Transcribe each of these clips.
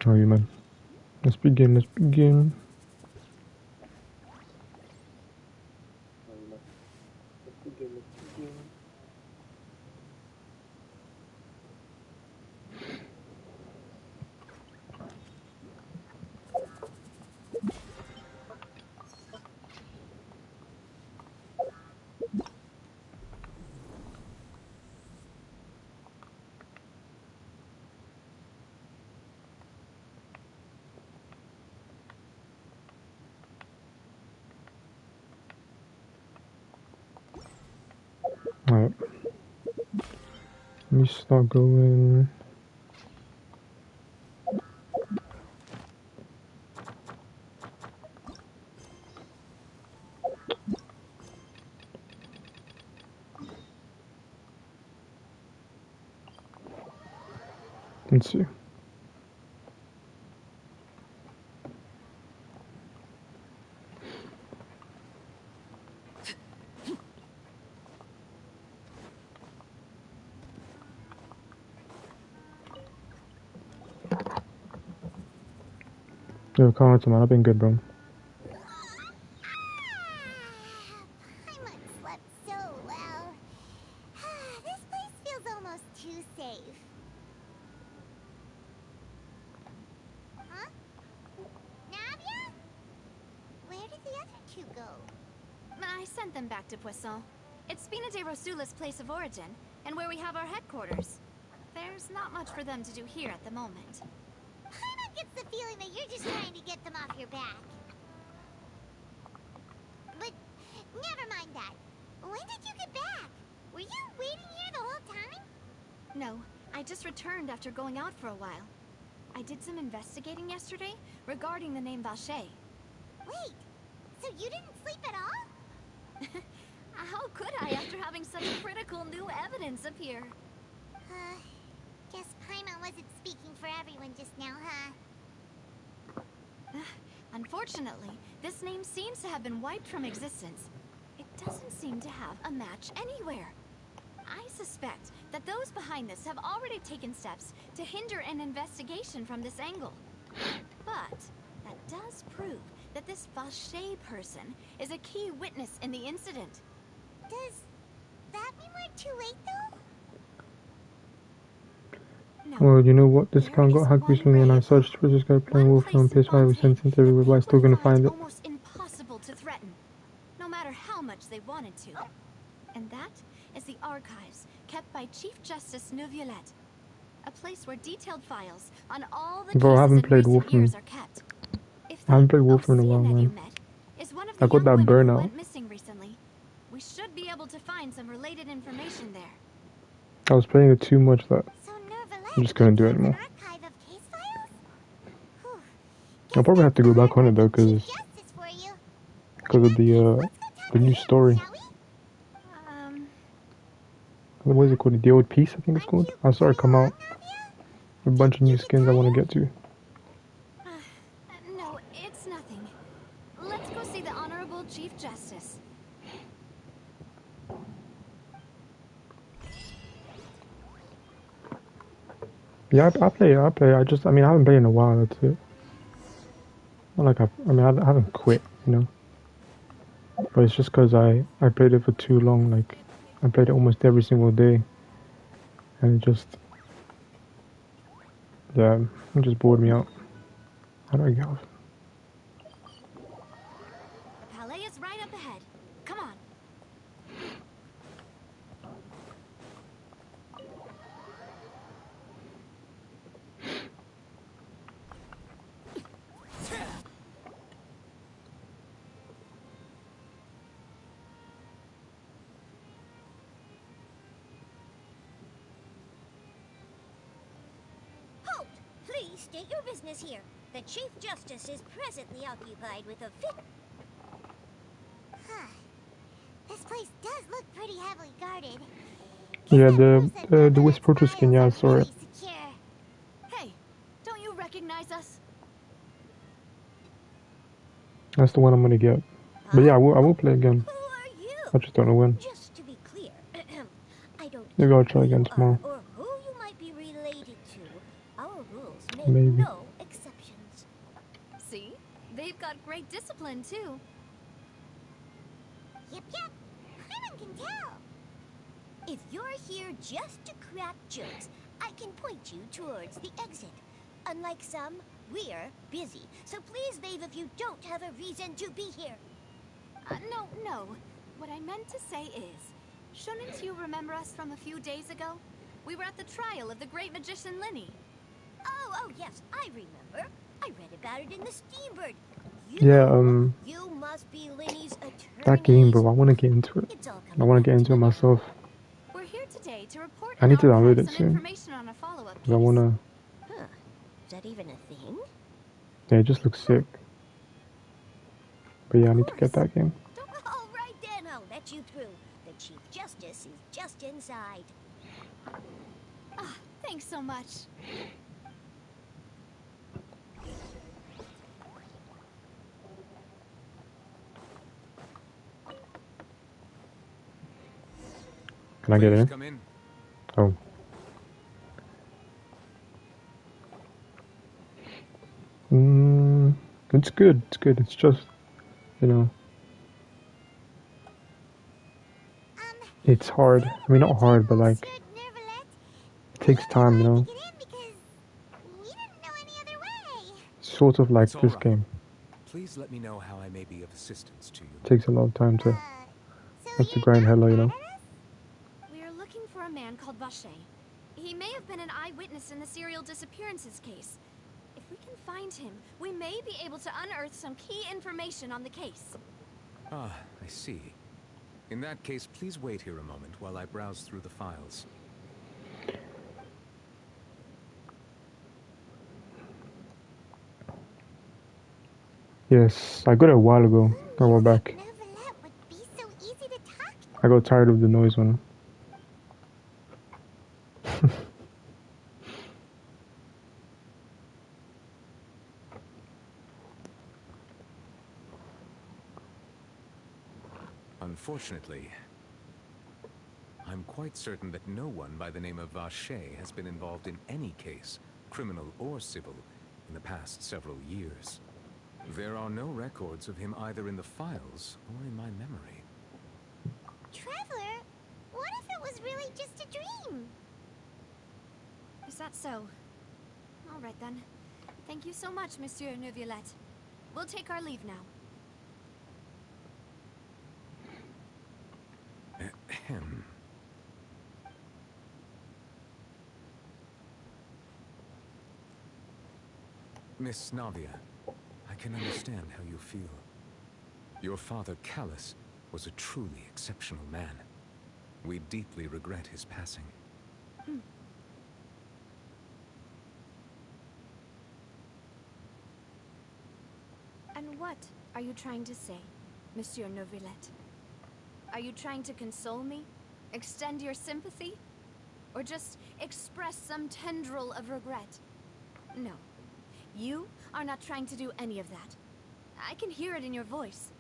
Oh, you man. Let's begin. Let's begin. Alright. Let me start going. Let's see. Yo, Carlton, man, I've been good, bro. Paimon slept so well. This place feels almost too safe. Huh? Navia? Where did the other two go? I sent them back to Poisson. It's Spina de Rosula's place of origin, and where we have our headquarters. There's not much for them to do here at the moment. Paimon gets the feeling that you're just trying to get them off your back. But never mind that. When did you get back? Were you waiting here the whole time? No, I just returned after going out for a while. I did some investigating yesterday regarding the name Vache. Wait, so you didn't sleep at all? How could I after having such critical new evidence appear? Guess Paimon wasn't speaking for everyone just now, huh? Unfortunately, this name seems to have been wiped from existence. It doesn't seem to have a match anywhere. I suspect that those behind this have already taken steps to hinder an investigation from this angle. But that does prove that this Vache person is a key witness in the incident. Does that mean we're too late, though? No. Well, you know what? This account got hacked recently and I searched for this guy playing Wolf on PS5 with sent it everywhere, but I still couldn't find it. Almost impossible to threaten, no matter how much they wanted to. And that is the archives kept by Chief Justice Neuvillette. A place where detailed files on all the Bro, I haven't cases in played recent years Wolfenstein. are kept. If I haven't that played Wolfenstein in a OC while, that you man. met is one of I the got young that women who burnout. went missing recently, we should be able to find some related information there. I was playing it too much that So Neuvillette I just couldn't do it keeps anymore. an archive of case files? Whew. I'll probably have to go back on it though, Chief because Justice for you. of the new story. Shall we? What is it called? The Old Peace, I think it's called. I saw it come out. A bunch of new skins I want to get to. No, it's nothing. Let's go see the Honorable Chief Justice. Yeah, I play. I mean, I haven't played in a while. That's it. Not like I haven't quit, you know. But it's just because I played it for too long. Like, I played it almost every single day, and it just, yeah, it just bored me out. How do I get off? The palais is right up ahead. Come on. Halt! Please state your business here. The Chief Justice is presently occupied with a fit. Huh. This place does look pretty heavily guarded. Yeah, the Whisper to skin. Yeah, I saw it. Hey, don't you recognize us? That's the one I'm gonna get. But yeah, I will play again. Who are you? I just don't know when. Just to be clear, I don't Maybe I'll try who again you are tomorrow. or who you might be related to. Our rules make Maybe. no exceptions. got great discipline, too. Yep. Paimon can tell. If you're here just to crack jokes, I can point you towards the exit. Unlike some, we're busy, so please leave if you don't have a reason to be here. No. What I meant to say is, shouldn't you remember us from a few days ago? We were at the trial of the great magician Linny. Oh, yes, I remember. I read about it in the Steambird. You must be Linny's attorney. That game, bro. I want to get into it. I want to get into it myself. We're here today to report I need to download it some soon. information on a follow-up case. I want to. Huh. Is that even a thing? Yeah, it just looks sick. But yeah, I need to get that game. All right then, I'll let you through. The Chief Justice is just inside. Thanks so much. Can I get in? Come in. Oh. It's good. It's good. It's just, you know, it's hard. I mean, not hard, but like, it takes time, you know. Sort of like this game. Please let me know how I may be of assistance to you. It takes a lot of time to have to grind hella, you know. We are looking for a man called Vache. He may have been an eyewitness in the serial disappearances case. If we can find him, we may be able to unearth some key information on the case. Ah, I see. In that case, please wait here a moment while I browse through the files. Yes, I got it a while ago. I went back. I got tired of the noise one. Unfortunately, I'm quite certain that no one by the name of Vache has been involved in any case, criminal or civil, in the past several years. There are no records of him either in the files or in my memory. Traveler, what if it was really just a dream? Is that so? All right then. Thank you so much, Monsieur Neuvillette. We'll take our leave now. Ahem. Miss Navia, I can understand how you feel. Your father, Callus, was a truly exceptional man. We deeply regret his passing. And what are you trying to say, Monsieur Neuvillette? Are you trying to console me? Extend your sympathy? Or just express some tendril of regret? No. You are not trying to do any of that. I can hear it in your voice.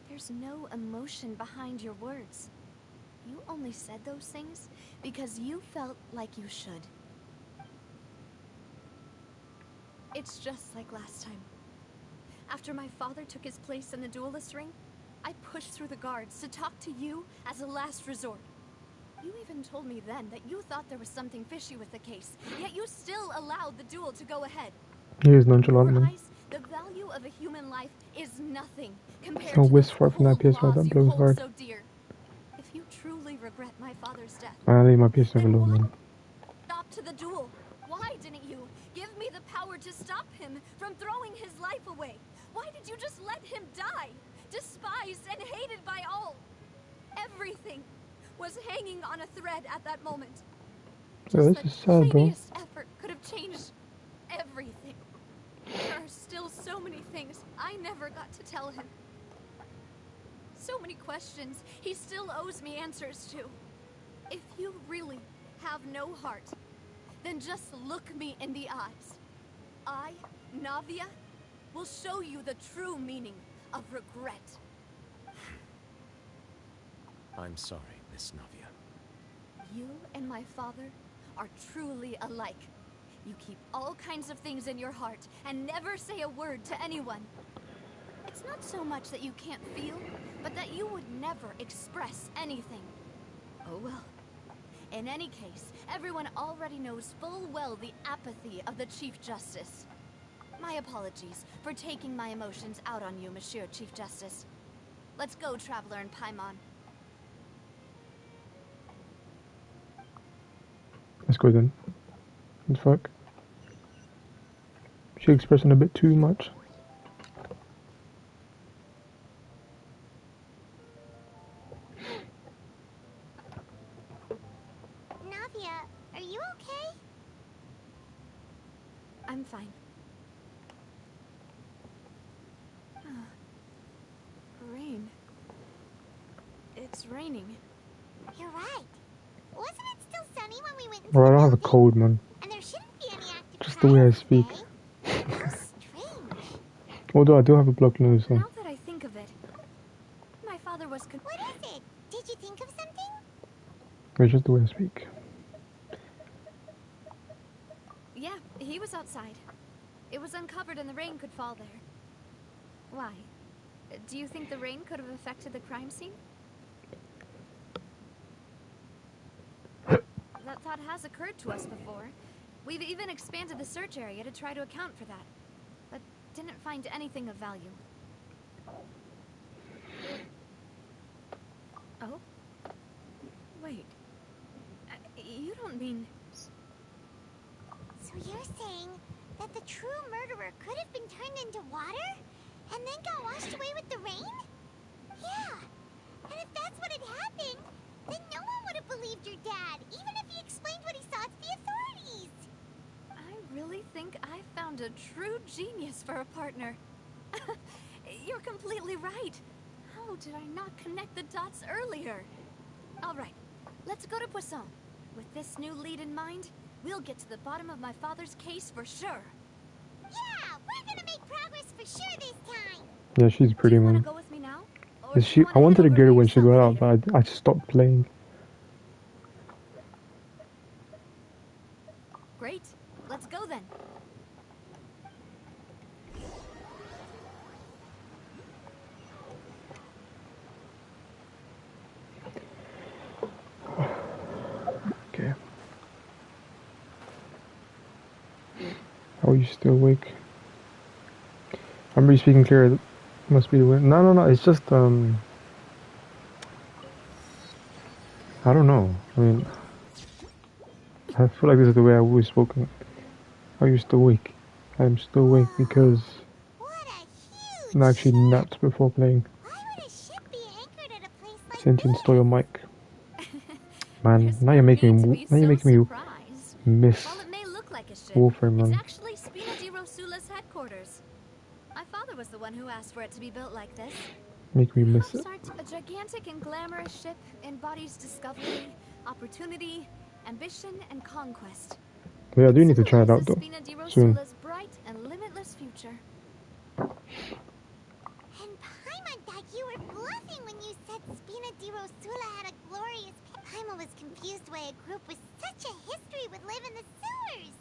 There's no emotion behind your words. You only said those things because you felt like you should. It's just like last time. After my father took his place in the duelist ring, I pushed through the guards to talk to you as a last resort. You even told me then that you thought there was something fishy with the case, yet you still allowed the duel to go ahead. He is nonchalant, In your man. eyes, the value of a human life is nothing compared No to whiz those far from that cold PS5, that laws you blows hold hard. so dear. If you truly regret my father's death, I leave my PS5 then alone, why man. stop to the duel? Why didn't you give me the power to stop him from throwing his life away? Why did you just let him die? Despised and hated by all. Everything was hanging on a thread at that moment. Yeah, Just this the is sad, bro. tiniest effort could have changed everything. There are still so many things I never got to tell him. So many questions he still owes me answers to. If you really have no heart, then just look me in the eyes. I, Navia, will show you the true meaning of regret. I'm sorry, Miss Navia. You and my father are truly alike. You keep all kinds of things in your heart and never say a word to anyone. It's not so much that you can't feel, but that you would never express anything. Oh well. In any case, everyone already knows full well the apathy of the Chief Justice. My apologies for taking my emotions out on you, Monsieur Chief Justice. Let's go, Traveler and Paimon. Let's go then. What the fuck? She expressing a bit too much. Navia, are you okay? I'm fine. Rain. It's raining. You're right. Wasn't it still sunny when we went into Bro, I the don't have a building? cold, man. And there shouldn't be any active Just the way I trials speak. today. How strange. Although I do have a blocked nose, so. Now that I think of it, my father was What is it? Did you think of something? It's just the way I speak. Yeah, he was outside. It was uncovered and the rain could fall there. Why? Do you think the rain could have affected the crime scene? That thought has occurred to us before. We've even expanded the search area to try to account for that, but didn't find anything of value. Oh? Wait. You don't mean... So you're saying that the true murderer could have been turned into water and then got washed away with the rain? Yeah. And if that's what had happened, then no one would have believed your dad, even if he explained what he saw to the authorities. I really think I found a true genius for a partner. You're completely right. How did I not connect the dots earlier? All right, let's go to Poisson. With this new lead in mind, we'll get to the bottom of my father's case for sure. Yeah, we're gonna make progress for sure this time. Yeah, she's pretty, Do you want man. to go with me now? Or Is do she? you I wanna wanted head to over get her by when she yourself got out, later? but I stopped playing. Great. Let's go then. Okay. How are you still awake? I'm really speaking clear. It must be the wind. No, no, no. It's just I don't know. I mean, I feel like this is the way I've always spoken. Are you still awake? I'm still awake because What a I'm huge actually ship! napped before playing. Why would a ship be anchored at a place like Since you this? install your mic, man. There's Now no you're need making to me. be Now you're so making me surprised. miss While it may look like a ship, Warframe, it's man. actually Spina di Rosula's headquarters. My father was the one who asked for it to be built like this. Make me miss it. Hopsart, a gigantic and glamorous ship, embodies discovery, opportunity, ambition, and conquest. But yeah, I do need to try it out Symbolizes though. Spina di Soon. Rosula's bright and limitless future. And Paimon thought you were bluffing when you said Spina di Rosula had a glorious... Paimon was confused why a group with such a history would live in the sewers.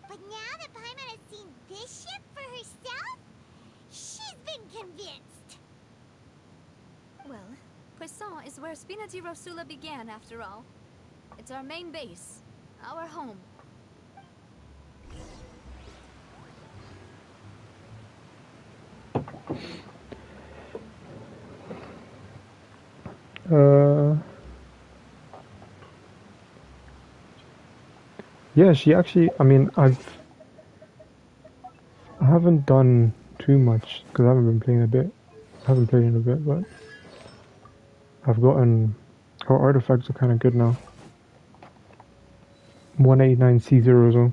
But now that Paimon has seen this ship for herself, she's been convinced. Well, Poisson is where Spina di Rosula began, after all. It's our main base, our home. Yeah, she actually. I mean, I haven't done too much because I haven't been playing a bit. I haven't played in a bit, but I've gotten. Her artifacts are kind of good now. 189 C0 zone.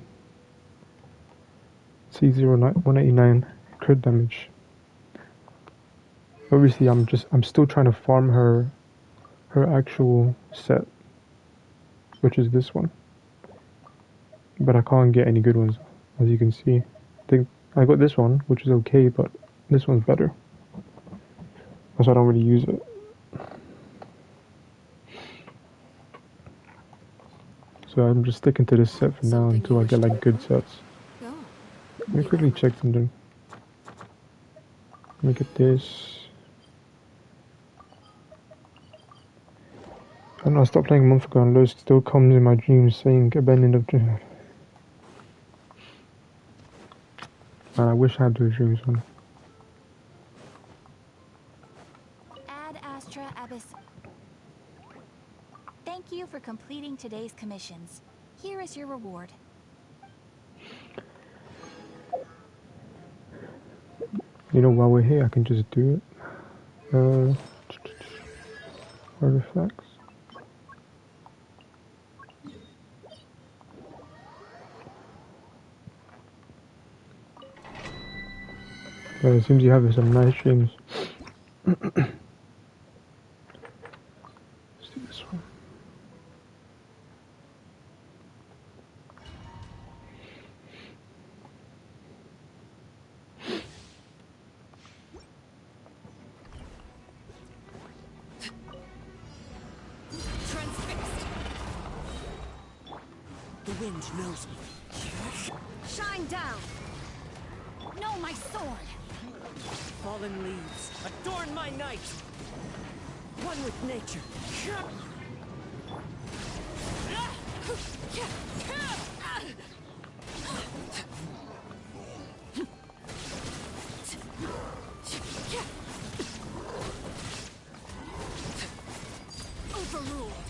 C09 189 crit damage. Obviously, I'm still trying to farm her actual set, which is this one. But I can't get any good ones, as you can see. I got this one, which is okay, but this one's better. Because I don't really use it. So I'm just sticking to this set for now until I get like good sets. No. Let me quickly check something. Let me get this. I don't know, I stopped playing a month ago and Lois still comes in my dreams saying abandoned of dream. Man, I wish I had those dreams, man. Ad Astra Abyss. Thank you for completing today's commissions. Here is your reward. You know, while we're here, I can just do it. Artifacts. It seems you have some nice dreams. Let's do this one. Transfixed. The wind knows me. Shine down. No, my sword! Fallen leaves, adorn my night. One with nature. Overruled.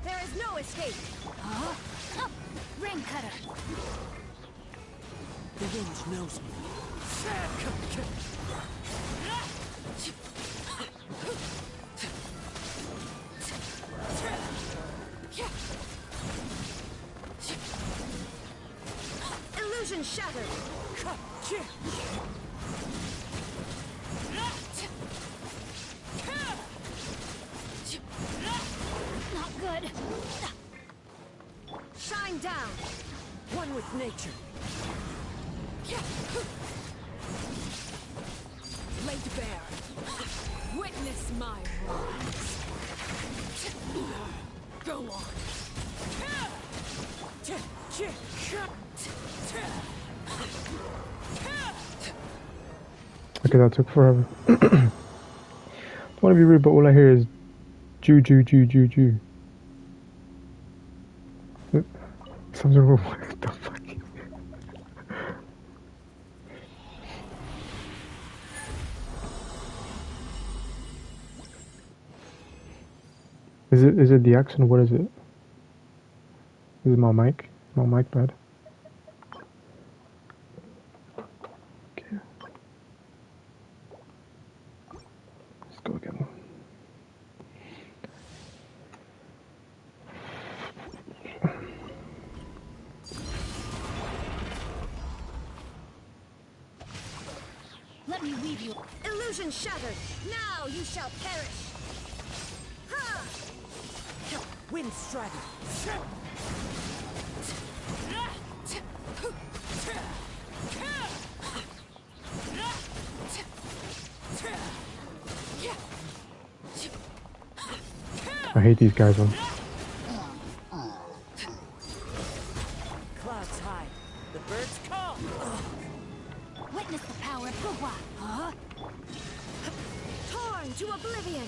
There is no escape. Huh? Ring cutter. The wind knows me. Illusion shattered. Not good. Shine down. One with nature. Laid bare. Witness my rise. Go on. Okay, that took forever. Don't want to be rude, but all I hear is Jew, Jew, Jew, Jew, Jew. Something wrong. What the fuck? Is it the accent? What is it? Is it my mic? My mic bad? Okay. Let's go again. Let me weave you. Illusion shattered. Now you shall perish. Ha! Wind strider. I hate these guys, man. Clouds high. The birds call. Witness the power of Hua. Huh? Torn to oblivion.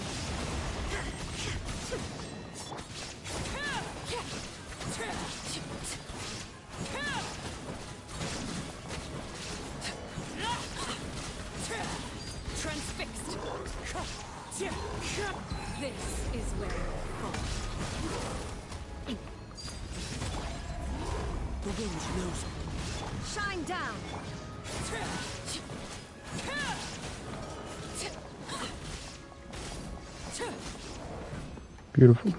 Transfixed. This is where you fall. The wind knows it. Shine down. Beautiful.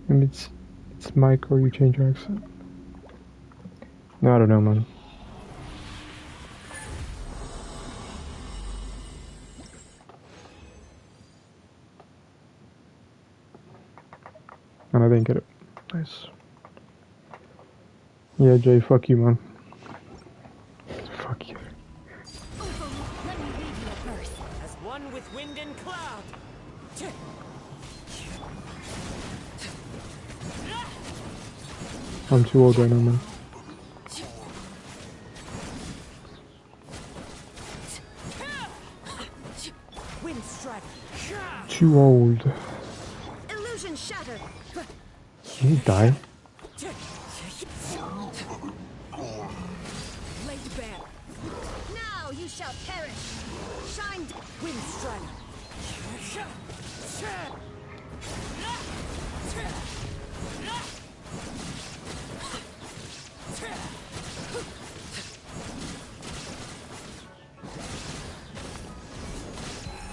Maybe it's mic or you change your accent. No, I don't know, man. And I didn't get it. Nice. Yeah, Jay, fuck you, man. Fuck you. Let me weave you a verse. As one with wind and cloud. I'm too old right now, man. Wind strike. Too old. Illusion shattered. Can you die? Laid bare. Now you shall perish. Shine. Wind strike.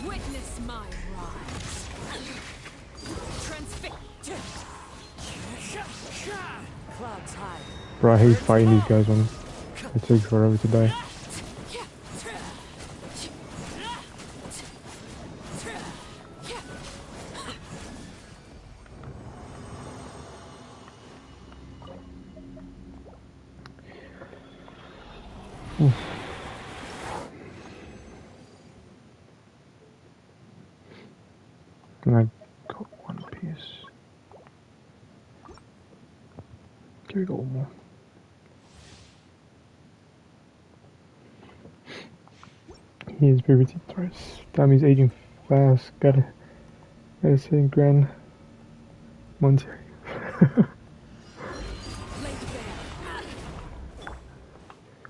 Witness my rise. Transfix. Clouds high. Bro, I hate fighting these guys, man. It takes forever to die. And I got one piece. Here we go, one more. He is puberty thrice. Damn, he's aging fast. Gotta say, Grand Monterey.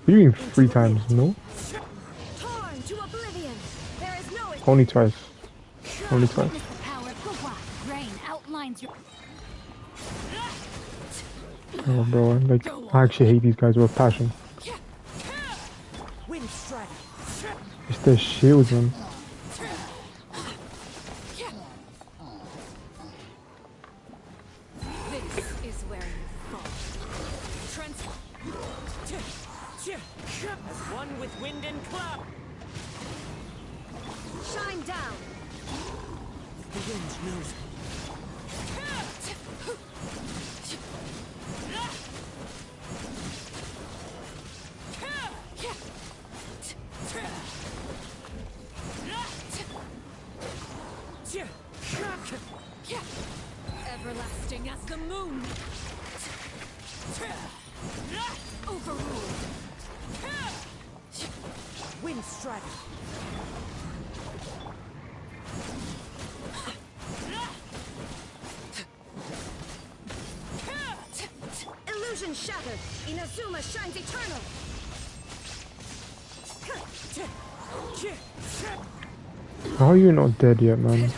What do you mean 3 times? No? Torn to oblivion. There is no Only twice. Only twice. Witness the power of Gwa. Rain outlines your... Oh, bro, like, I actually hate these guys with passion. Wind strike. It's their shields, man. This is where you fall. As one with wind and cloud. shine down. The wind knows. Everlasting as the moon. Overruled. Wind strike. Illusion shattered. Inazuma shines eternal. How are you not dead yet, man?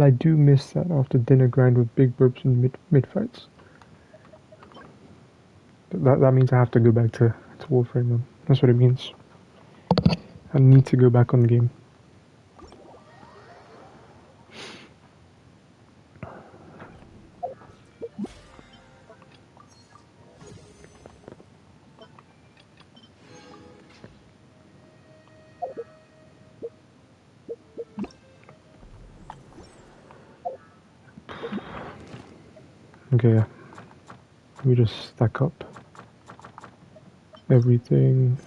I do miss that after dinner grind with big burps and mid fights. That means I have to go back to Warframe, man. That's what it means. I need to go back on the game. Okay, yeah. We just stack up everything.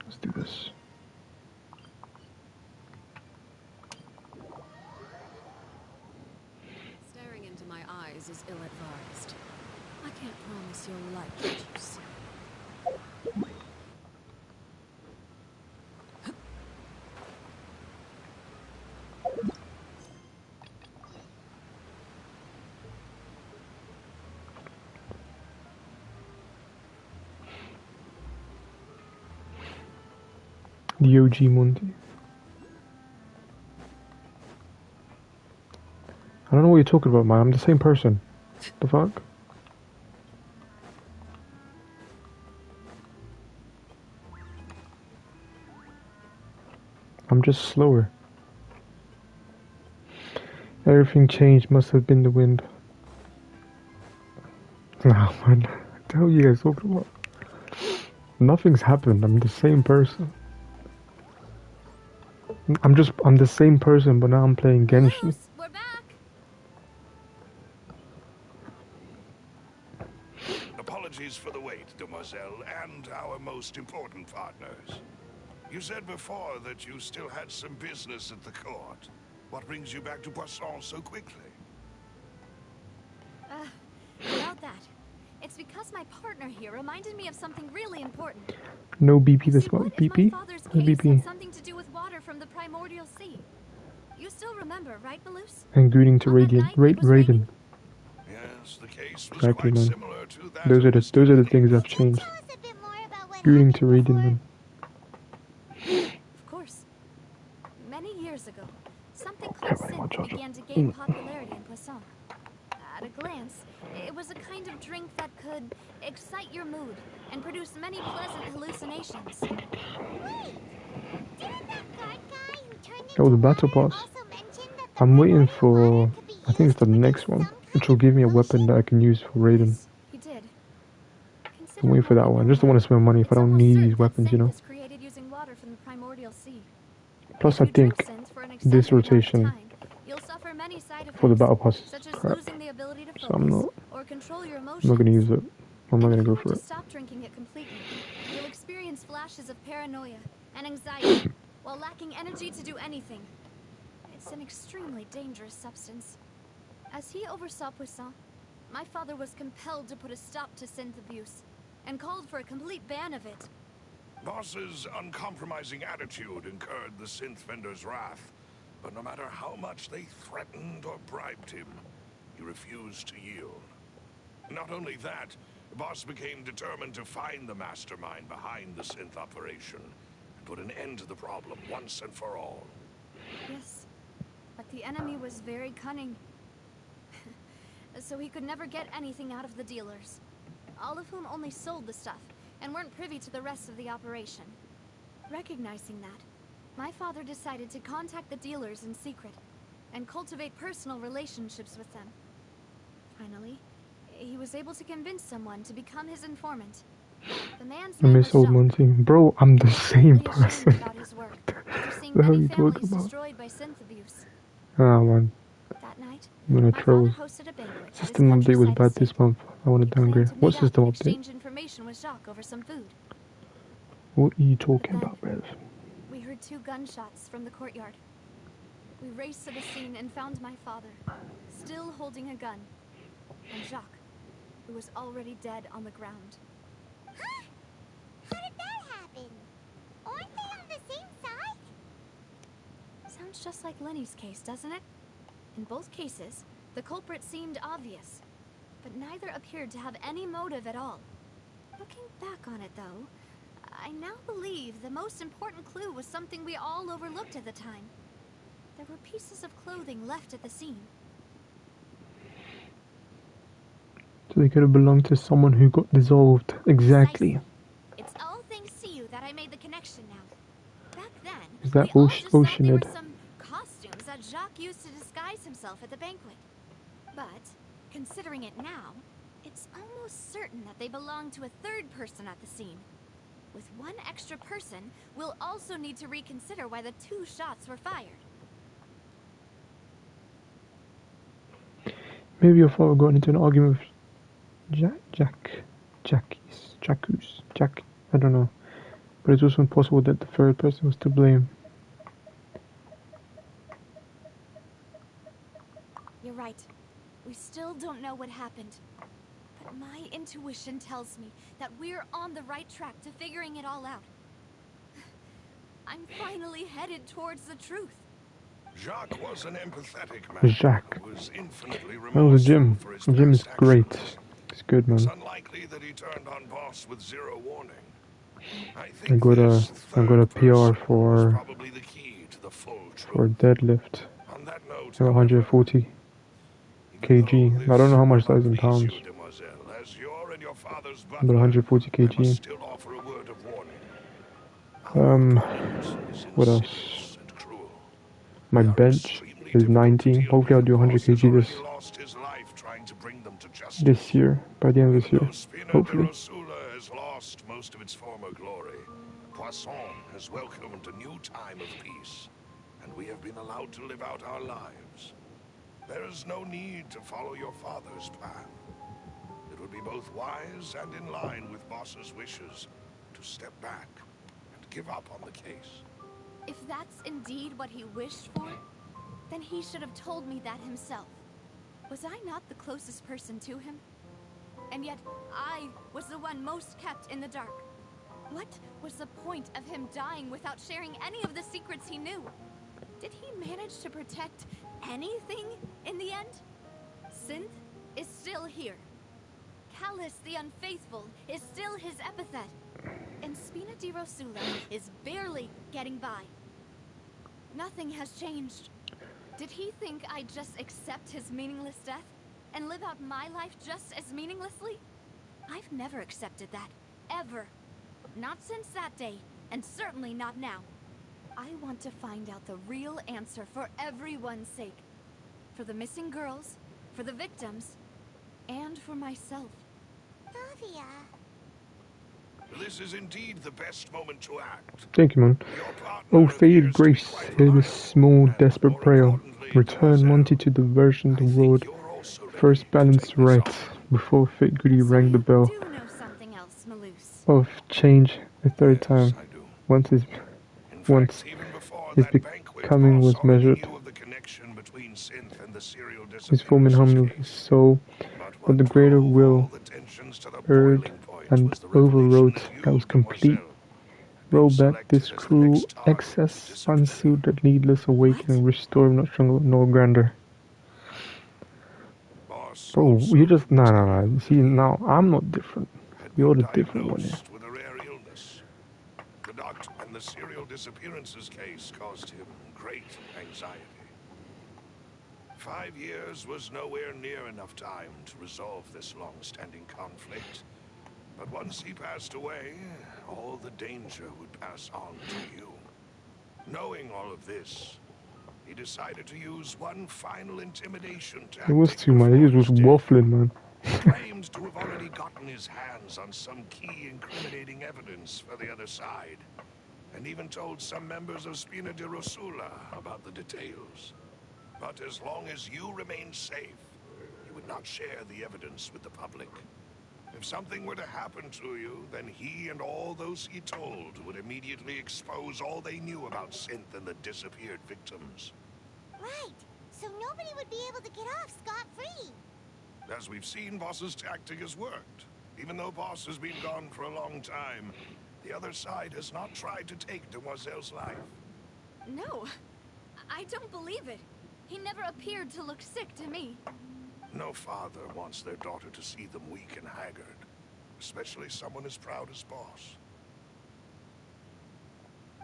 Let's do this. Staring into my eyes is ill-advised. I can't promise you'll like what you see. The OG Monty. I don't know what you're talking about, man. I'm the same person. The fuck? I'm just slower. Everything changed. Must have been the wind. Nah, man. What the hell are you guys talking about? Nothing's happened. I'm the same person. I'm the same person, but now I'm playing Genshin. We're back. Apologies for the wait, demoiselle, and our most important partners. You said before that you still had some business at the court. What brings you back to Poisson so quickly? About that. It's because my partner here reminded me of something really important. No BP You this see, month. what if my BP? father's No case BP. had something to do with water from the primordial sea? You still remember, right, Balus? And greeting to On that Radiant. night it was Raiden. raining? Yes, the case was Exactly, quite man. similar to that Those of are the Mr. things that have Could you changed. tell us a bit more about what Greeting happened to Raiden, before? man. Of course. Many years ago, something called Everybody synth watch out. began to gain popularity in Poisson. At a glance, it was a kind of drink that could excite your mood and produce many pleasant hallucinations. Wait! Didn't that guard guy who turned That was into a battle water pass. also mention that the I'm waiting primordial water for... could be I think it's used the to produce next one. some Which kind will of give me a weapon potion? that I can use for Raiden. Yes, he did. I'm Considering waiting for what that we one. know Just don't now, want to spend money if I it's don't almost need certain these that weapons, you synth know? is created using water from the primordial sea. Plus, If I you drink think synth for an this extended amount of rotation time, you'll suffer many side for the effects, battle pass is such as crap. losing the ability to So I'm focus not... or control your I'm emotions. not gonna use it. I'm not And gonna if you go were for to it. stop drinking it completely, you'll experience flashes of paranoia and anxiety while lacking energy to do anything. It's an extremely dangerous substance. As he oversaw Poisson, my father was compelled to put a stop to synth abuse and called for a complete ban of it. Boss's uncompromising attitude incurred the synth vendor's wrath, but no matter how much they threatened or bribed him, he refused to yield. Not only that, Boss became determined to find the mastermind behind the synth operation and put an end to the problem once and for all. Yes, but the enemy was very cunning. So he could never get anything out of the dealers, all of whom only sold the stuff and weren't privy to the rest of the operation. Recognizing that, my father decided to contact the dealers in secret and cultivate personal relationships with them. Finally, he was able to convince someone to become his informant. The man's I name miss was old Jacques. Monty. Bro, I'm the same Rightly ashamed person. about his work after seeing The hell many you talking families about? destroyed by synth abuse. Ah, man. That night, I'm gonna my father troll. hosted a banquet at his System update was countryside bad estate. this month. I want to He planned downgrade. to What meet up system and update? exchange information with Jacques over some food. What are you But talking then, about, Rev? we heard 2 gunshots from the courtyard. We raced to the scene and found my father, still holding a gun, and Jacques, who was already dead on the ground. Huh? How did that happen? Aren't they on the same side? Sounds just like Lenny's case, doesn't it? In both cases, the culprit seemed obvious, but neither appeared to have any motive at all. Looking back on it, though, I now believe the most important clue was something we all overlooked at the time. There were pieces of clothing left at the scene. So they could have belonged to someone who got dissolved. Exactly. Precisely. It's all thanks to you that I made the connection now. Back then, Is that we all just thought they were Oceanid? some costumes that Jacques used to disguise himself at the banquet. But, considering it now, it's almost certain that they belong to a third person at the scene. With one extra person, we'll also need to reconsider why the 2 shots were fired. Maybe your father got into an argument with Jack. I don't know. But it's also possible that the third person was to blame. You're right. We still don't know what happened. But my intuition tells me that we're on the right track to figuring it all out. I'm finally headed towards the truth. Jacques was an empathetic man Jacques. who was infinitely That was a remorseful Jim. for his Jim is past great. actions. It's good, man. It's unlikely that he turned on Boss with zero warning. I I think got this a third PR person was for probably the key to the full truth. deadlift. On that note, I got however, 140 even though kg. I don't this know how will much that not is in please pounds. you, demoiselle, as you're and your father's But butler, 140 I must kg. still offer a word of warning. Our opponent is What else? insidious and cruel. My They are bench extremely is difficult to 90. deal Hopefully I'll with. do 100 Boss has kg already lost his life trying to bring them to justice. this year. By the end of this Even year. though Spina de Hopefully. Rosula has lost most of its former glory, Poisson has welcomed a new time of peace, and we have been allowed to live out our lives. There is no need to follow your father's path. It would be both wise and in line with Boss's wishes to step back and give up on the case. If that's indeed what he wished for, then he should have told me that himself. Was I not the closest person to him? And yet, I was the one most kept in the dark. What was the point of him dying without sharing any of the secrets he knew? Did he manage to protect anything in the end? Synth is still here. Callus the Unfaithful is still his epithet. And Spina di Rosula is barely getting by. Nothing has changed. Did he think I'd just accept his meaningless death and live out my life just as meaninglessly? I've never accepted that. Ever. Not since that day, and certainly not now. I want to find out the real answer for everyone's sake. For the missing girls, for the victims, and for myself. Davia. This is indeed the best moment to act. Thank you, man. Your partner Oh, faded appears to be grace, quite hear this reliable, small, and desperate more prayer. importantly, Return Mademoiselle, Monty to the version I the think world you're also ready first to balanced take this right, on. before fate goody So rang the you bell do know something else, Malus. of change a third Yes, time. I do. Once his In once fact, even before his that banquet, becoming Boss was already measured, knew of the connection between Synth and the serial his form and disappearances harmony of his case. soul, But but what the greater drove all will the tensions to the erred boiling point and was the revelation overwrote that that you, was complete. Mademoiselle, had been Roll back this selected as the cruel next target to excess, disappear. unseal that needless awakening, restore not stronger nor grander. Boss Bro, also you just, didn't nah, tell nah, you nah. that See, he now, I'm not different. had You're been the different one here. diagnosed with a rare illness. The doctor and the serial disappearances case caused him great anxiety. 5 years was nowhere near enough time to resolve this long-standing conflict. But once he passed away, all the danger would pass on to you. Knowing all of this, he decided to use one final intimidation It was tactic too much. He before was his death. waffling, man. He claimed to have already gotten his hands on some key incriminating evidence for the other side, and even told some members of Spina di Rosula about the details. But as long as you remained safe, he would not share the evidence with the public. If something were to happen to you, then he and all those he told would immediately expose all they knew about Synth and the disappeared victims. Right. So nobody would be able to get off scot-free. As we've seen, Boss's tactic has worked. Even though Boss has been gone for a long time, the other side has not tried to take Demoiselle's life. No, I don't believe it. He never appeared to look sick to me. No father wants their daughter to see them weak and haggard, especially someone as proud as Boss.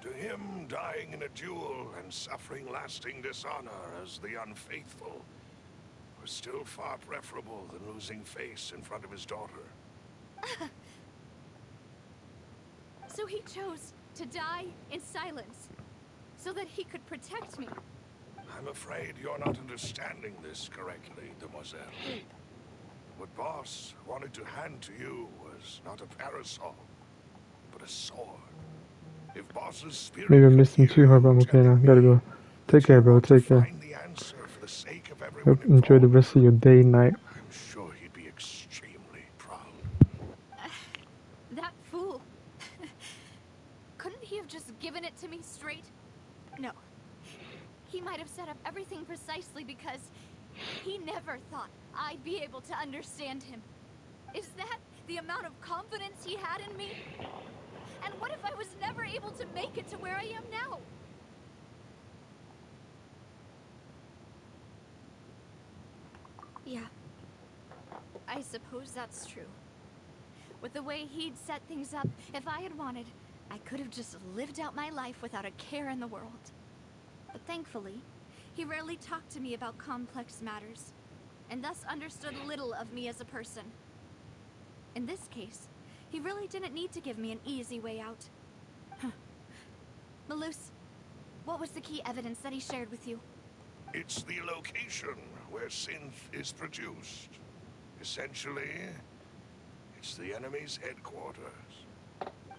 To him, dying in a duel and suffering lasting dishonor as the unfaithful was still far preferable than losing face in front of his daughter. So he chose to die in silence, so that he could protect me. I'm afraid you're not understanding this correctly, Demoiselle. What Boss wanted to hand to you was not a parasol, but a sword. If Boss's spirit Maybe I could missed him hear too hard, but you I'm okay now. telling Gotta me go. that Take care, you bro. want to Take care. find the answer for the sake of everyone Hope enjoy the involved, rest of your day, night. I'm sure he'd be extremely proud. That fool. Couldn't he have just given it to me straight? No. He might have set up everything precisely because he never thought I'd be able to understand him. Is that the amount of confidence he had in me? And what if I was never able to make it to where I am now? Yeah. I suppose that's true. With the way he'd set things up, if I had wanted, I could have just lived out my life without a care in the world. But thankfully, he rarely talked to me about complex matters, and thus understood little of me as a person. In this case, he really didn't need to give me an easy way out. Malus, what was the key evidence that he shared with you? It's the location where Synth is produced. Essentially, it's the enemy's headquarters.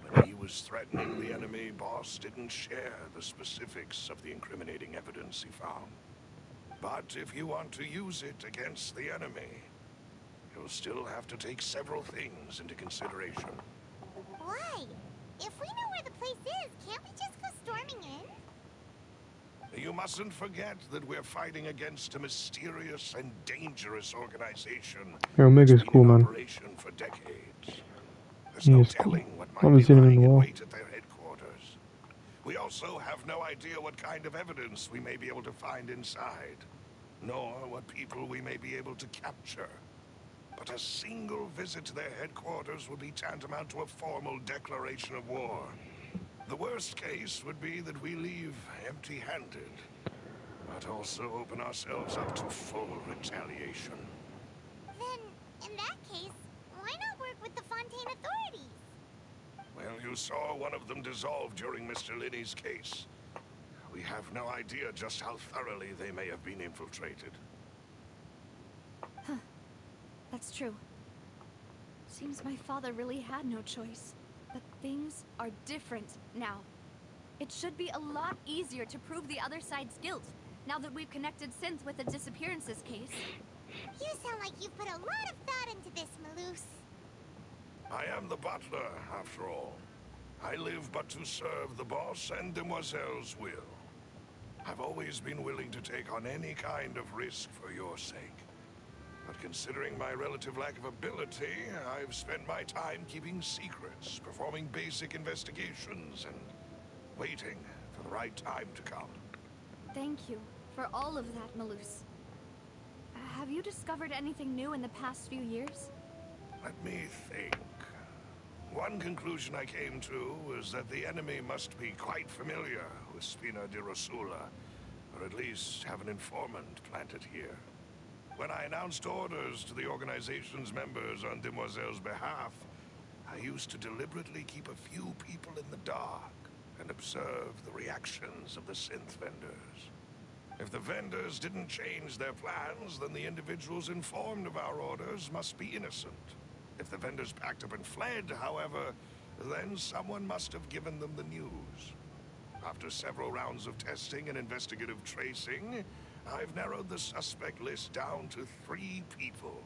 When he was threatening the enemy, Boss didn't share the specifics of the incriminating evidence he found. But if you want to use it against the enemy, you'll still have to take several things into consideration. Why? If we know where the place is, can't we just go storming in? You mustn't forget that we're fighting against a mysterious and dangerous organization Yeah, Omega's that's been cool, in man. operation for decades. There's He no is cool. telling what I might haven't be seen him in lying a in while. wait at their headquarters. We also have no idea what kind of evidence we may be able to find inside, nor what people we may be able to capture. But a single visit to their headquarters would be tantamount to a formal declaration of war. The worst case would be that we leave empty-handed, but also open ourselves up to full retaliation. Then, in that case, why not work with the Fontaine authorities? Well, you saw one of them dissolve during Mr. Linney's case. We have no idea just how thoroughly they may have been infiltrated. Huh. That's true. Seems my father really had no choice. But things are different now. It should be a lot easier to prove the other side's guilt, now that we've connected Synth with the disappearances case. You sound like you've put a lot of thought into this, Malus. I am the butler, after all. I live but to serve the boss and Demoiselle's will. I've always been willing to take on any kind of risk for your sake. But considering my relative lack of ability, I've spent my time keeping secrets, performing basic investigations, and waiting for the right time to come. Thank you for all of that, Malus. Have you discovered anything new in the past few years? Let me think. One conclusion I came to was that the enemy must be quite familiar with Spina di Rosula, or at least have an informant planted here. When I announced orders to the organization's members on Demoiselle's behalf, I used to deliberately keep a few people in the dark and observe the reactions of the synth vendors. If the vendors didn't change their plans, then the individuals informed of our orders must be innocent. If the vendors packed up and fled, however, then someone must have given them the news. After several rounds of testing and investigative tracing, I've narrowed the suspect list down to 3 people.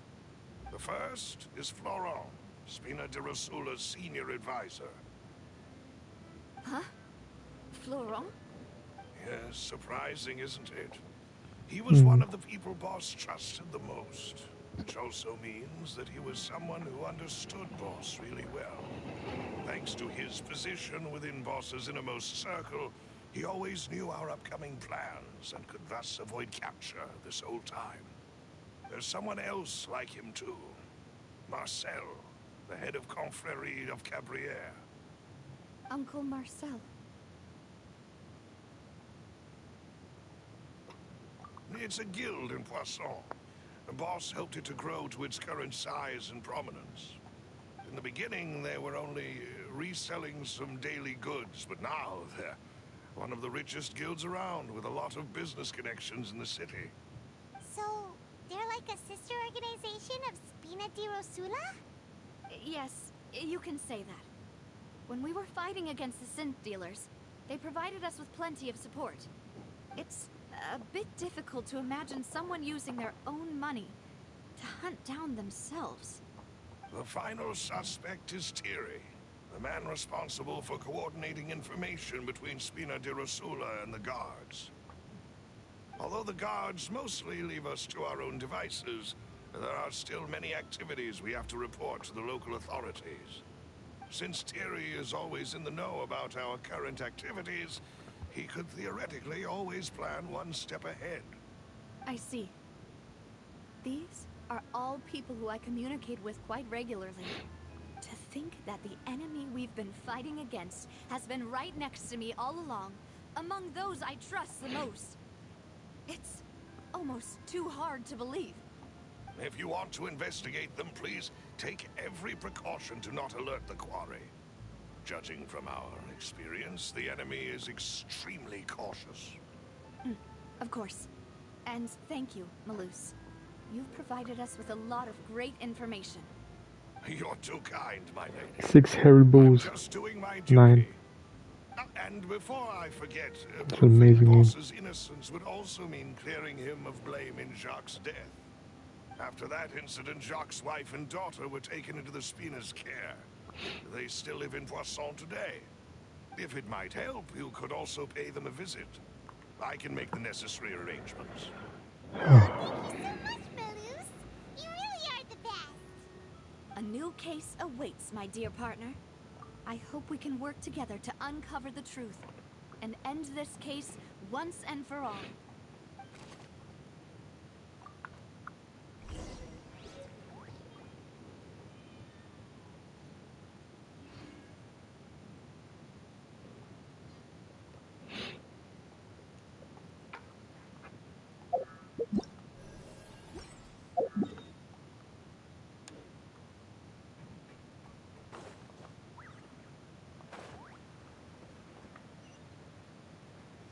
The first is Florent, Spina di Rosula's senior advisor. Huh? Florent? Yes, surprising, isn't it? He was one of the people Boss trusted the most, which also means that he was someone who understood Boss really well. Thanks to his position within Boss's innermost circle, he always knew our upcoming plans and could thus avoid capture this whole time. There's someone else like him too. Marcel, the head of Confrérie of Cabrières. Uncle Marcel. It's a guild in Poisson. The boss helped it to grow to its current size and prominence. In the beginning, they were only reselling some daily goods, but now they're one of the richest guilds around, with a lot of business connections in the city. So, they're like a sister organization of Spina di Rosula? Yes, you can say that. When we were fighting against the synth dealers, they provided us with plenty of support. It's a bit difficult to imagine someone using their own money to hunt down themselves. The final suspect is Thierry, the man responsible for coordinating information between Spina di Rosula and the guards. Although the guards mostly leave us to our own devices, there are still many activities we have to report to the local authorities. Since Thierry is always in the know about our current activities, he could theoretically always plan one step ahead. I see. These are all people who I communicate with quite regularly. To think that the enemy we've been fighting against has been right next to me all along, among those I trust the most. It's almost too hard to believe. If you want to investigate them, please take every precaution to not alert the quarry. Judging from our experience, the enemy is extremely cautious. Of course. And thank you, Malus. You've provided us with a lot of great information. You're too kind, my lady. 6 hairy bulls. I'm just doing my duty. 9. And before I forget, It's an amazing game. Boss's innocence would also mean clearing him of blame in Jacques' death. After that incident, Jacques' wife and daughter were taken into the Spina's care. They still live in Poisson today. If it might help, you could also pay them a visit. I can make the necessary arrangements. Thank you so much, Malus. You really are the best. A new case awaits, my dear partner. I hope we can work together to uncover the truth and end this case once and for all.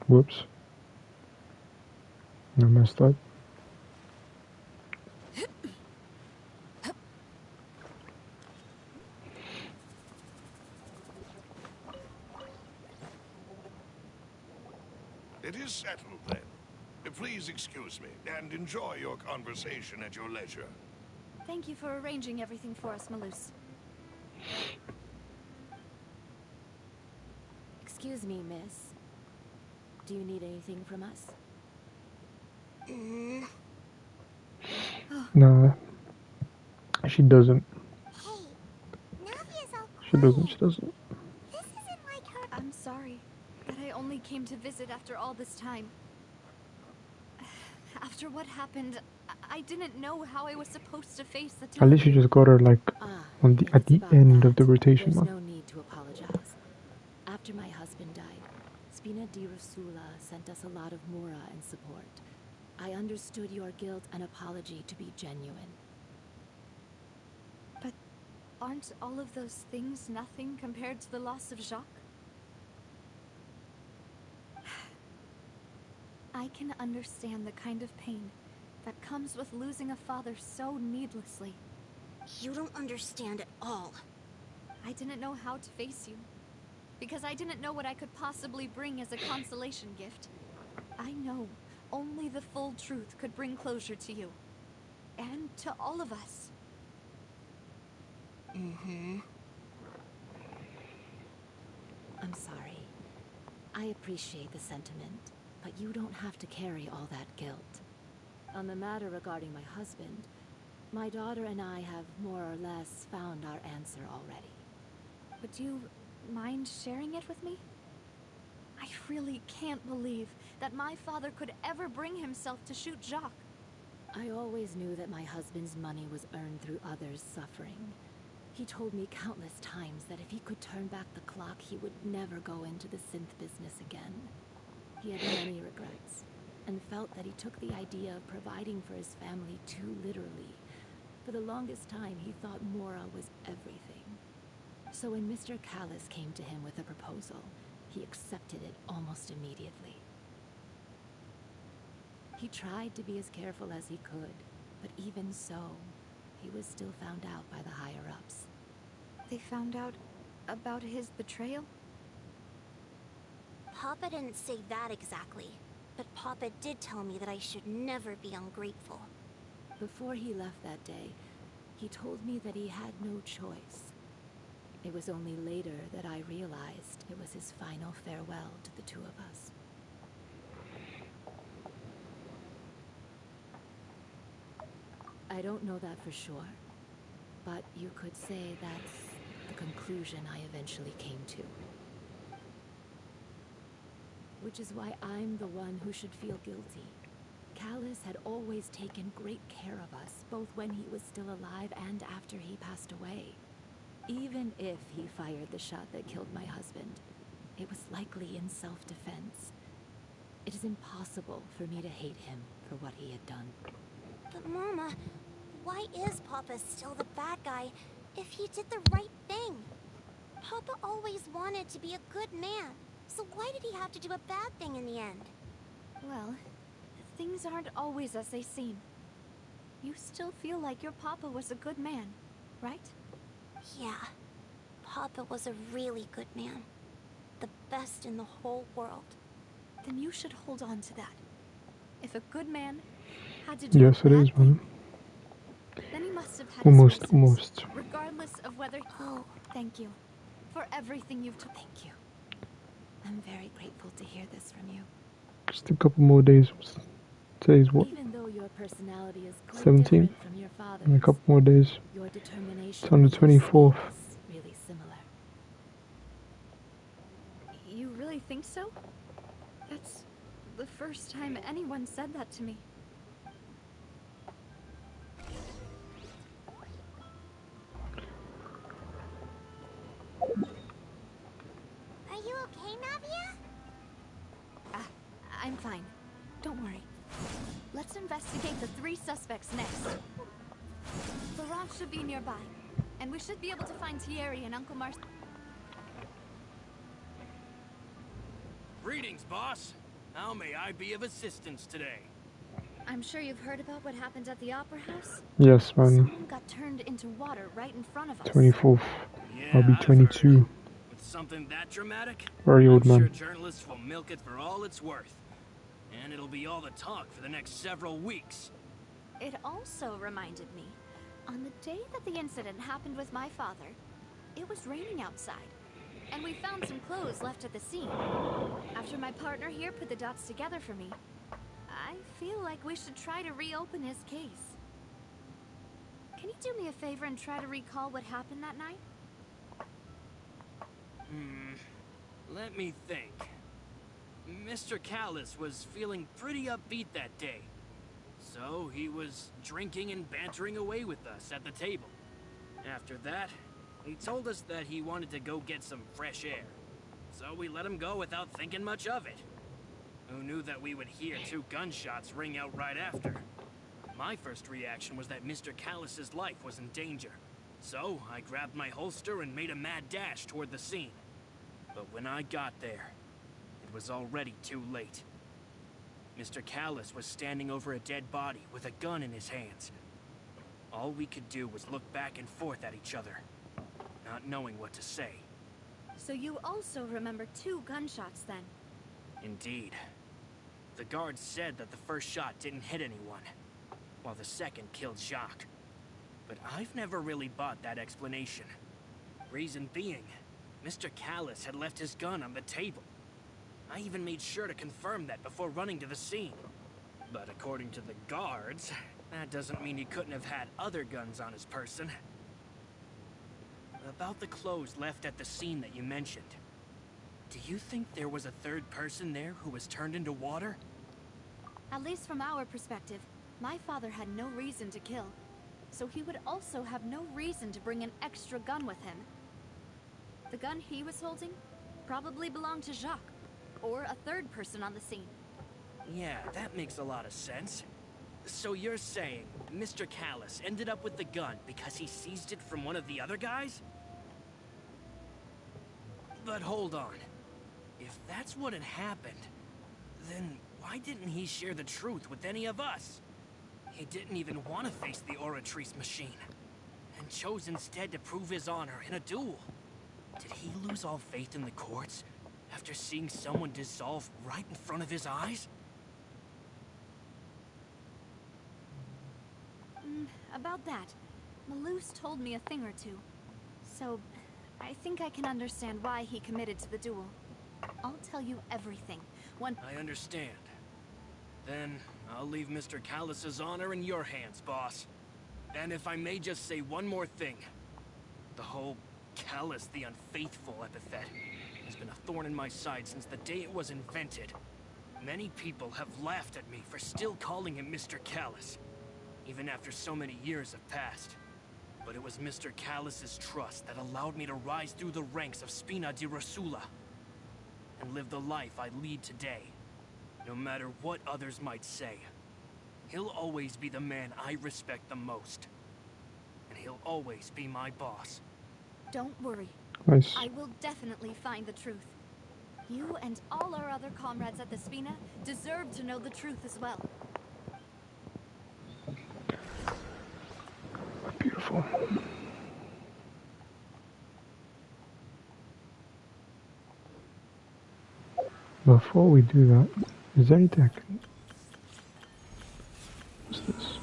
Whoops. I messed up. It is settled then. Please excuse me and enjoy your conversation at your leisure. Thank you for arranging everything for us, Malus. Excuse me, miss. Do you need anything from us? Nah. She doesn't. Hey, Navia's all She doesn't. quiet. She doesn't. This isn't like her. I'm sorry that I only came to visit after all this time. After what happened, I didn't know how I was supposed to face the At least you just got her like on the If at it's the about end that, of the rotation there's month. no need to apologize. After my husband died, Spina di Rosula sent us a lot of mora and support. I understood your guilt and apology to be genuine. But aren't all of those things nothing compared to the loss of Jacques? I can understand the kind of pain that comes with losing a father so needlessly. You don't understand at all. I didn't know how to face you, because I didn't know what I could possibly bring as a consolation gift. I know only the full truth could bring closure to you, and to all of us. Mm-hmm. I'm sorry. I appreciate the sentiment, but you don't have to carry all that guilt. On the matter regarding my husband, my daughter and I have more or less found our answer already. Would you mind sharing it with me? I really can't believe that my father could ever bring himself to shoot Jacques. I always knew that my husband's money was earned through others' suffering. He told me countless times that if he could turn back the clock, he would never go into the synth business again. He had many regrets, and felt that he took the idea of providing for his family too literally. For the longest time, he thought Mora was everything. So when Mr. Callis came to him with a proposal, he accepted it almost immediately. He tried to be as careful as he could, but even so, he was still found out by the higher-ups. They found out about his betrayal? Papa didn't say that exactly, but Papa did tell me that I should never be ungrateful. Before he left that day, he told me that he had no choice. It was only later that I realized it was his final farewell to the two of us. I don't know that for sure, but you could say that's the conclusion I eventually came to. Which is why I'm the one who should feel guilty. Callis had always taken great care of us, both when he was still alive and after he passed away. Even if he fired the shot that killed my husband, it was likely in self-defense. It is impossible for me to hate him for what he had done. But Mama, why is Papa still the bad guy if he did the right thing? Papa always wanted to be a good man, so why did he have to do a bad thing in the end? Well, things aren't always as they seem. You still feel like your papa was a good man, right? Yeah, Papa was a really good man. The best in the whole world. Then you should hold on to that. If a good man had to do Yes, a it bad is, thing, man. Then he must have had his Almost, reasons, almost. regardless of whether... Oh, thank you. For everything you've told. Thank you. I'm very grateful to hear this from you. Just a couple more days. Today's what? Even though your personality is quite 17th? different from your father's, In a couple more days. your determination It's on the to leave 24th. Spain is really similar. You really think so? That's the first time anyone said that to me. Are you okay, Navia? I'm fine. Don't worry. Let's investigate the 3 suspects next. Laurent should be nearby, and we should be able to find Thierry and Uncle Marcel. Greetings, boss. How may I be of assistance today? I'm sure you've heard about what happened at the Opera House. Yes, man. Someone got turned into water right in front of us. 24th. Yeah, I'll be I've 22. heard. With something that dramatic? Very old I'm man. sure journalists will milk it for all it's worth. And it'll be all the talk for the next several weeks. It also reminded me, on the day that the incident happened with my father, it was raining outside, and we found some clothes left at the scene. After my partner here put the dots together for me, I feel like we should try to reopen his case. Can you do me a favor and try to recall what happened that night? Let me think. Mr. Callis was feeling pretty upbeat that day. So he was drinking and bantering away with us at the table. After that, he told us that he wanted to go get some fresh air. So we let him go without thinking much of it. Who knew that we would hear 2 gunshots ring out right after? My first reaction was that Mr. Callis's life was in danger. So I grabbed my holster and made a mad dash toward the scene. But when I got there, it was already too late. Mr. Callis was standing over a dead body with a gun in his hands. All we could do was look back and forth at each other, not knowing what to say. So you also remember 2 gunshots then? Indeed. The guards said that the first shot didn't hit anyone, while the second killed Jacques. But I've never really bought that explanation. Reason being, Mr. Callis had left his gun on the table. I even made sure to confirm that before running to the scene. But according to the guards, that doesn't mean he couldn't have had other guns on his person. About the clothes left at the scene that you mentioned, do you think there was a 3rd person there who was turned into water? At least from our perspective, my father had no reason to kill. So he would also have no reason to bring an extra gun with him. The gun he was holding probably belonged to Jacques, or a 3rd person on the scene. Yeah, that makes a lot of sense. So you're saying Mr. Callis ended up with the gun because he seized it from one of the other guys? But hold on. If that's what had happened, then why didn't he share the truth with any of us? He didn't even want to face the Oratrice machine, and chose instead to prove his honor in a duel. Did he lose all faith in the courts after seeing someone dissolve right in front of his eyes? About that, Malus told me a thing or two. So, I think I can understand why he committed to the duel. I'll tell you everything. I understand. Then, I'll leave Mr. Callis's honor in your hands, boss. And if I may just say one more thing. The whole Callis the Unfaithful epithet has been a thorn in my side since the day it was invented. Many people have laughed at me for still calling him Mr. Callis, even after so many years have passed. But it was Mr. Callis's trust that allowed me to rise through the ranks of Spina di Rosula and live the life I lead today. No matter what others might say, he'll always be the man I respect the most. And he'll always be my boss. Don't worry. Nice. I will definitely find the truth. You and all our other comrades at the Spina deserve to know the truth as well. Beautiful. Before we do that, is there anything I can... What's this?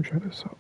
try this out.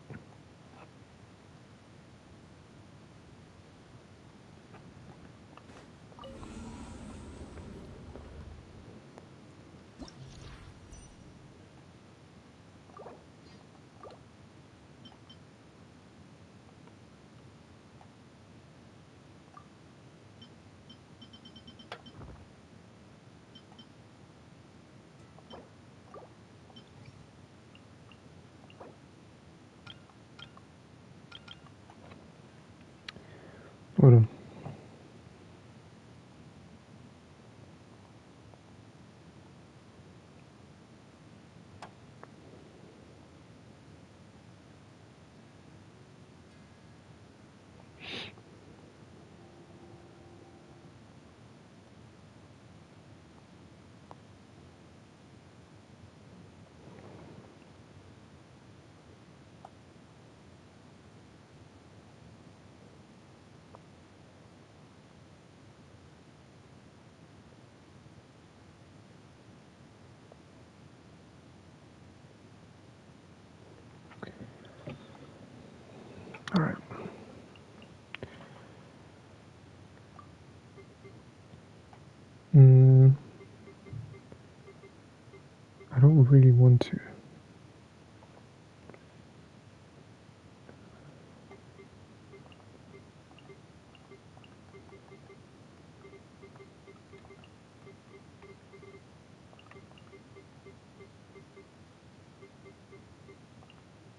Hold on. All right. I don't really want to.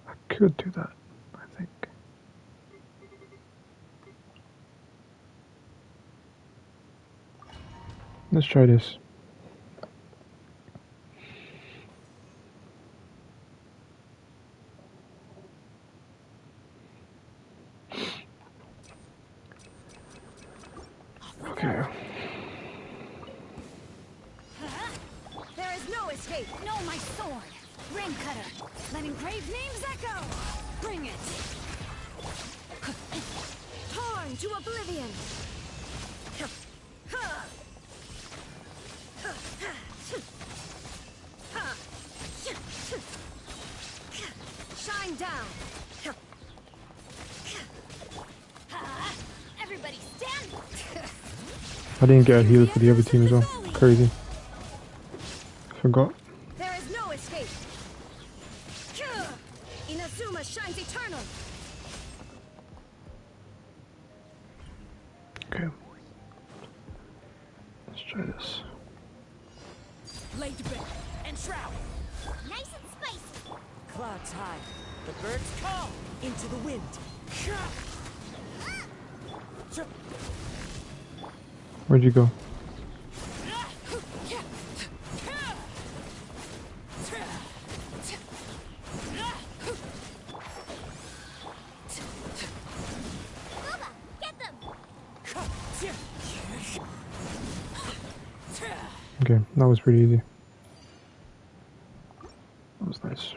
I could do that, I think. Let's try this. Okay. There is no escape. No, my sword. Rain cutter. Let engraved names echo. Bring it. Torn to oblivion. Shine down. Everybody stand. I didn't get a heal for the other team as well. Crazy. Forgot. There is no escape. Inazuma shines eternal. Okay. Let's try this. Laid bed and shroud. Nice and spicy. Clouds high, the birds call into the wind. Where'd you go? Bubba, get them. Okay, that was pretty easy. That was nice.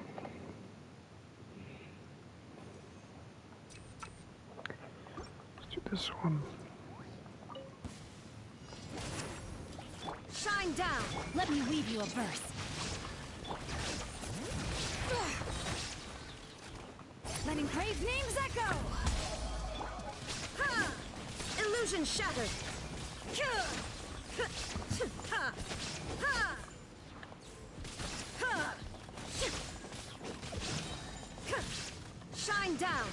Let's do this one. Shine down. Let me weave you a verse. Let engraved names echo. Ha! Illusion shattered. Ha! Ha! Ha! Shine down.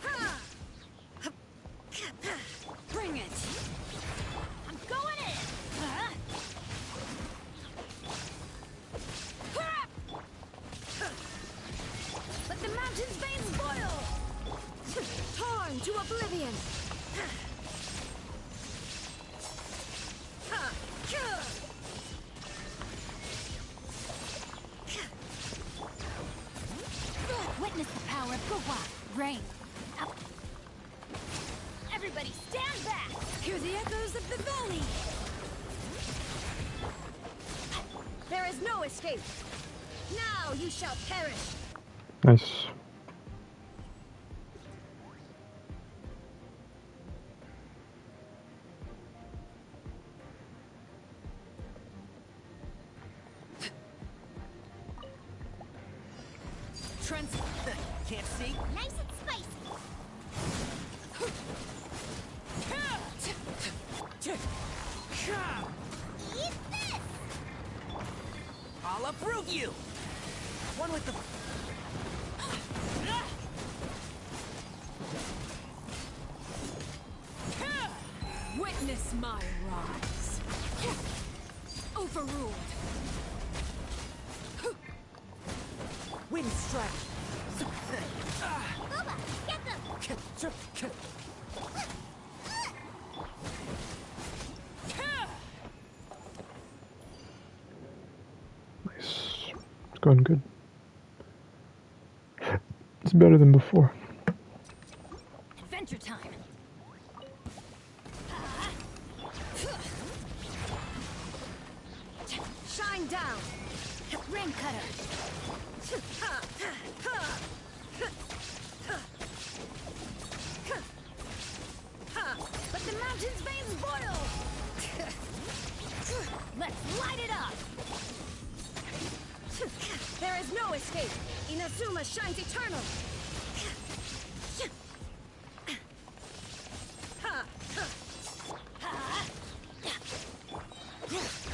Ha! Bring it. I'm going in. Let the mountain's veins boil. Torn to oblivion. Witness the power of Gowa. Rain. Up. Everybody stand back. Hear the echoes of the valley. There is no escape. Now you shall perish. Nice. Can't see? Nice and spicy. Eat this! I'll approve you! One with the... Witness my rise. Overruled. Wind strike! Boba, get them! Nice. It's going good. It's better than before. Adventure time. Shine down. Rain cutter. Let the mountain's veins boil. Let's light it up. There is no escape. Inazuma shines eternal.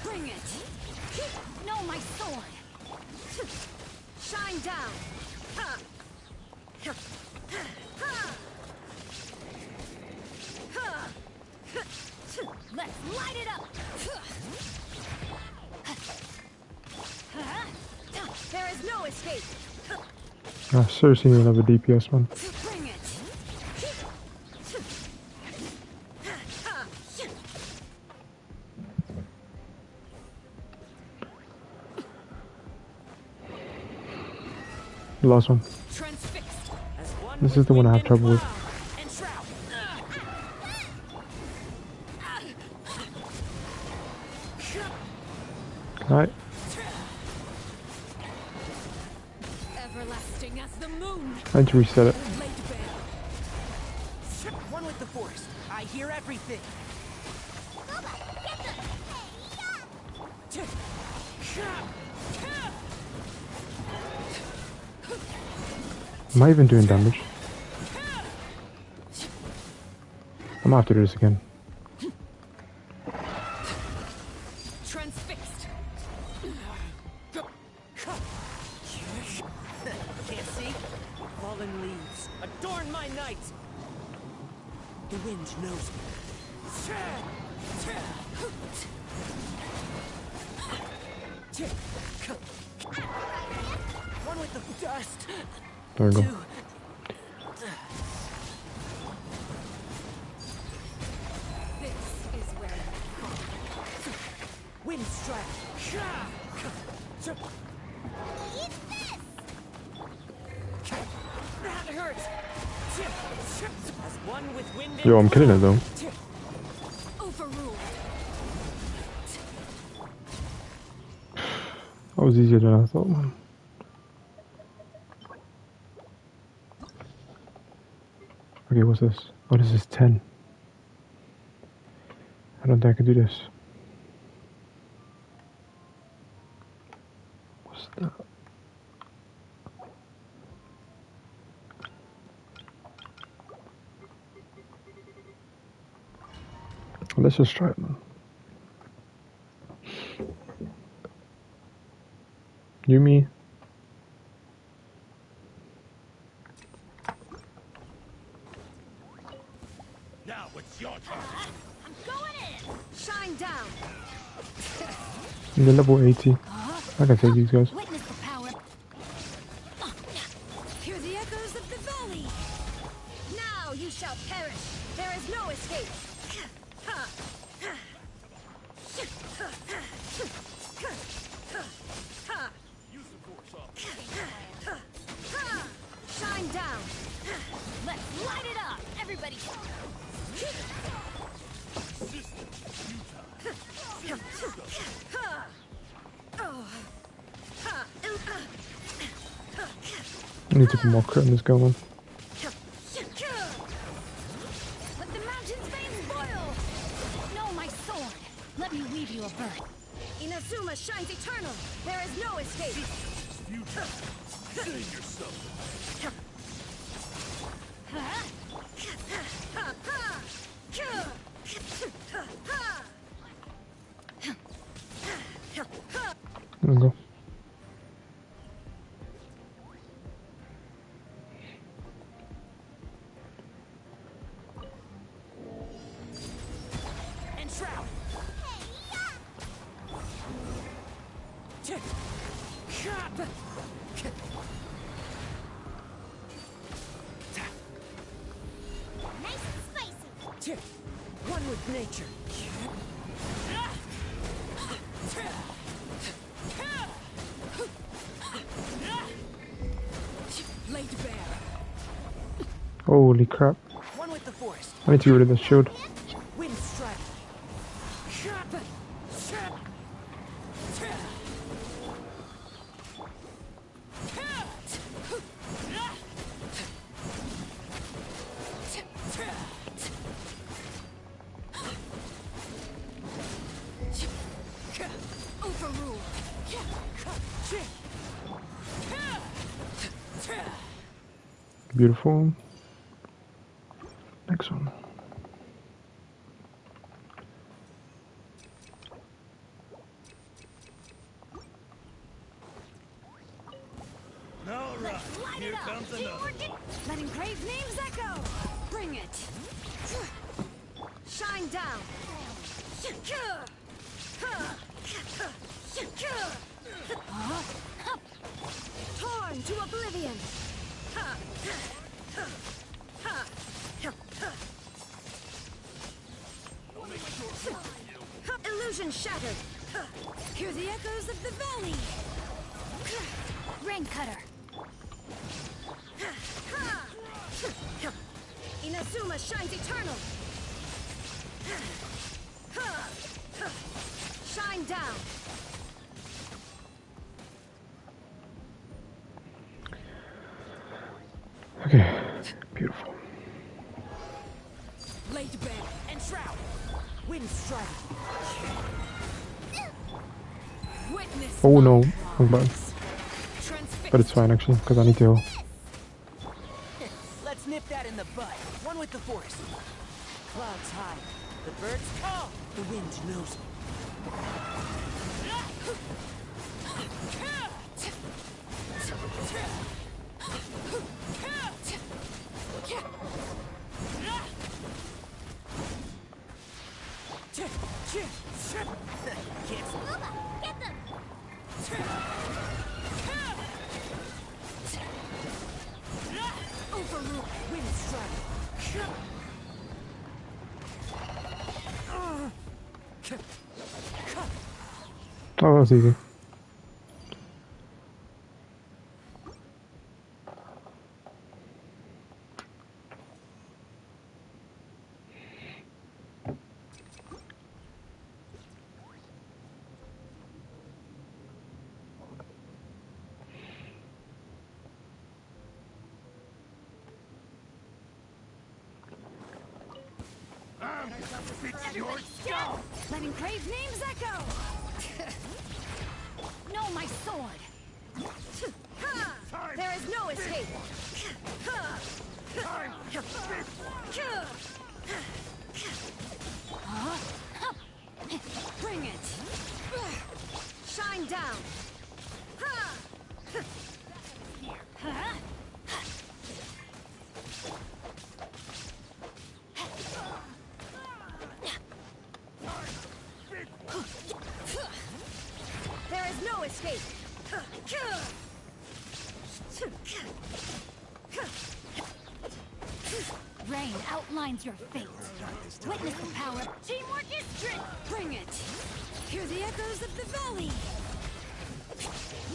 Bring it. No, my sword. Shine down. Let's light it up. There is no escape. Ah, seriously, need another DPS, man. Bring it. The last one. Transfixed. As one This with is the one I have wind trouble and with. cloud and shroud. Alright. Everlasting as the moon. I need to reset it. Laid bare. One with the forest. I hear everything. Boba, get them! Am I even doing damage? I'm gonna have to do this again. Transfixed. Can't see? Fallen leaves. Adorn my night. The wind knows me. One with the dust. There we go. Two. This is where Wind strike. Eat this! That hurts. As one with wind and Yo, I'm killing it though. overruled. That was easier than I thought, man. Okay, what's this? Oh, this is 10. I don't think I can do this. What's that? Let's just try it, man. Yumi. Now it's your turn. I'm going in. Shine down. In the level 80. I can take these guys. Witness the power. Hear the echoes of the valley. Now you shall perish. There is no escape. Shine down. Let's light it up. Everybody. I need to put more crit on this guy, man. Let the mountain's veins boil. No, my sword. Let me weave you a bird. Inazuma shines eternal. There is no escape. Save yourself. There we go. And shroud. Nice and spicy. One with nature. Laid bare. Holy crap. One with the forest. I need to get rid of the shield. Wind strike. Overruled. Beautiful. Next one. All right, here comes another. Let engraved names echo. Bring it. Shine down. Torn to oblivion. Illusion shattered. Hear the echoes of the valley. Rain cutter. Inazuma shines eternal. Shine down. Okay. Beautiful. Laid bare. And shroud. Wind strike. Witness. Oh no. my Wrong button. Transfixed. But it's fine actually, because I need to heal. Let's nip that in the bud. One with the force. Clouds high. The birds call. The wind knows it. Booba, get them. Overruled. Wind strike. Oh, that was easy. It's your skull! Let engraved names echo. No, my sword. There is no escape. Bring it. Shine down. There is no escape. Rain outlines your fate. Witness the power. Teamwork is strength. Bring it. Hear the echoes of the valley.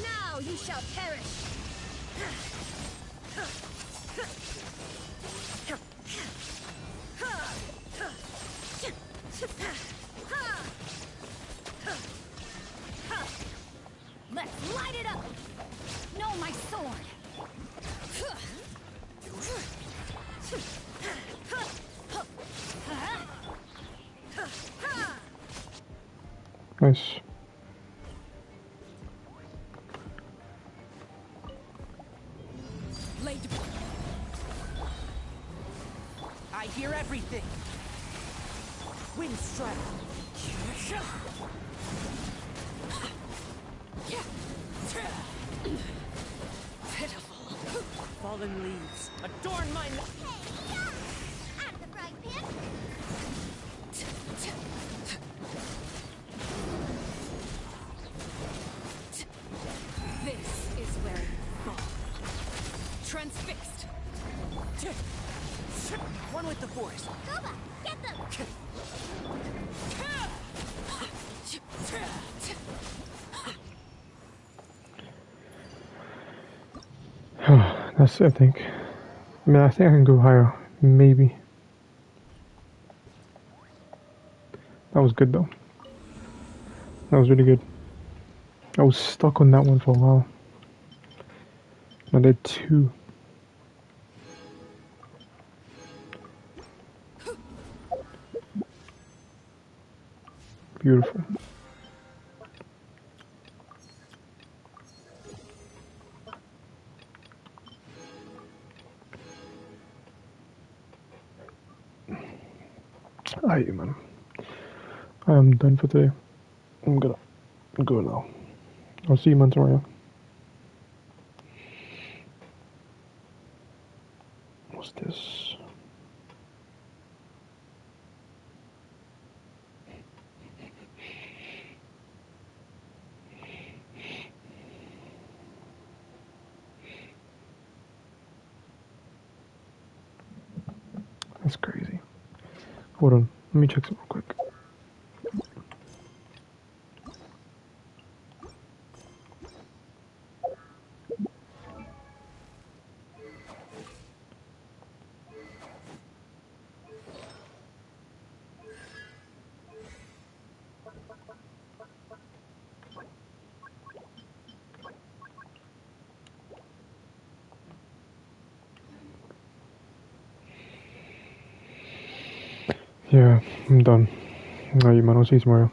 Now you shall perish. Let's light it up. No, my sword. Nice. fear everything. Wind strike. Pitiful. Fallen leaves. Adorn my... Hey, yeah! Out of the frying pan! This is where you fall. Transfixed. One with the force. Goba, get them! That's it, I think. I mean, I think I can go higher. Maybe. That was good, though. That was really good. I was stuck on that one for a while. I did 2. Beautiful. Alright, man. I am done for today. I'm gonna go now. I'll see you, man, tomorrow. What's this? That's crazy. Hold on. Let me check something real quick. Yeah, I'm done. Alright, man. I'll see you tomorrow.